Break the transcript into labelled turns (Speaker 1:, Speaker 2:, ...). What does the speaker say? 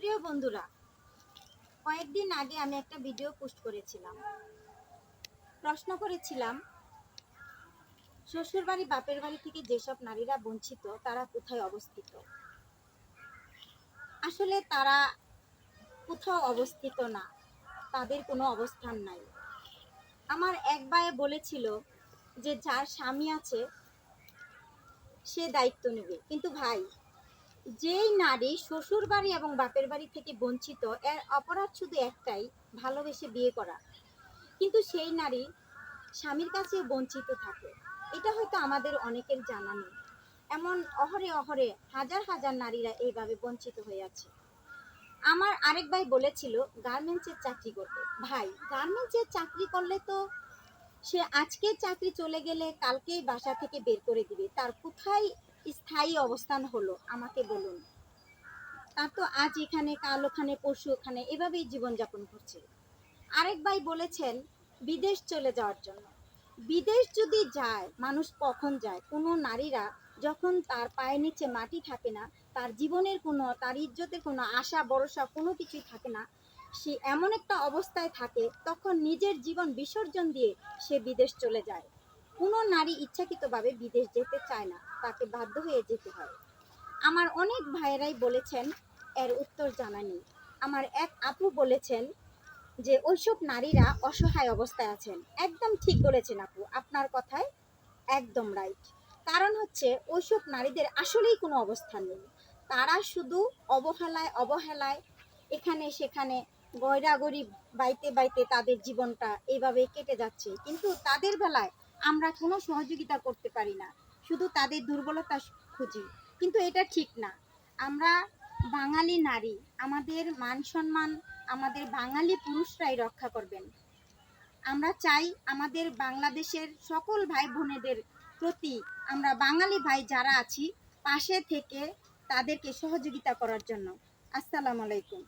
Speaker 1: প্রিয় বন্ধুরা, কয়েকদিন আগে আমি একটা ভিডিও পোস্ট করেছিলাম। প্রশ্ন করেছিলাম, শ্বশুর বাড়ি বাপের বাড়ি থেকে যেসব নারীরা বঞ্চিত তারা কোথায় অবস্থিত। আসলে তারা কোথাও অবস্থিত না, তাদের কোনো অবস্থান নাই। আমার এক ভাই বলেছিল যে যার স্বামী আছে সে দায়িত্ব নেবে, কিন্তু ভাই, যেই নারী শ্বশুর বাড়ি এবং বাপের বাড়ি থেকে বঞ্চিত, এর অপরাধ শুধু একটাই, ভালোবেসে বিয়ে করা। কিন্তু সেই নারী স্বামীর কাছে বঞ্চিত থাকে, এটা হয়তো আমাদের অনেকের জানা নেই। এমন অহরে অহরে হাজার হাজার নারীরা এইভাবে বঞ্চিত হয়ে আছে। আমার আরেক ভাই বলেছিল গার্মেন্টসের চাকরি করবে। ভাই, গার্মেন্টসের চাকরি করলে তো সে আজকে চাকরি চলে গেলে কালকেই বাসা থেকে বের করে দিবে, তার কোথায় স্থায়ী অবস্থান হলো আমাকে বলুন। তার তো আজ এখানে কাল ওখানে পরশু ওখানে এভাবেই জীবনযাপন করছে। আরেক ভাই বলেছেন বিদেশ চলে যাওয়ার জন্য। বিদেশ যদি যায়, মানুষ কখন যায়? কোনো নারীরা যখন তার পায়ের নিচে মাটি থাকে না, তার জীবনের কোনো, তার ইজ্জতের কোনো আশা ভরসা কোনো কিছুই থাকে না, সে এমন একটা অবস্থায় থাকে, তখন নিজের জীবন বিসর্জন দিয়ে সে বিদেশ চলে যায়। কোনো নারী ইচ্ছাকৃতভাবে বিদেশ যেতে চায় না, তাকে বাধ্য হয়ে যেতে হয়। আমার অনেক ভাইয়েরাই বলেছেন, এর উত্তর জানা নেই। আমার এক আপু বলেছেন যে ওইসব নারীরা অসহায় অবস্থায় আছেন। একদম ঠিক বলেছেন আপু, আপনার কথায় একদম রাইট। কারণ হচ্ছে ওইসব নারীদের আসলেই কোনো অবস্থান নেই। তারা শুধু অবহেলায় অবহেলায় এখানে সেখানে গয়রাগরি বাইতে বাইতে তাদের জীবনটা এইভাবে কেটে যাচ্ছে, কিন্তু তাদের বেলায় আমরা কোনো সহযোগিতা করতে পারি না, শুধু তাদের দুর্বলতা খুঁজি। কিন্তু এটা ঠিক না। আমরা বাঙালি নারী, আমাদের মান সম্মান আমাদের বাঙালি পুরুষরাই রক্ষা করবেন। আমরা চাই আমাদের বাংলাদেশের সকল ভাই বোনেদের প্রতি, আমরা বাঙালি ভাই যারা আছি পাশে থেকে তাদেরকে সহযোগিতা করার জন্য। আসসালামু আলাইকুম।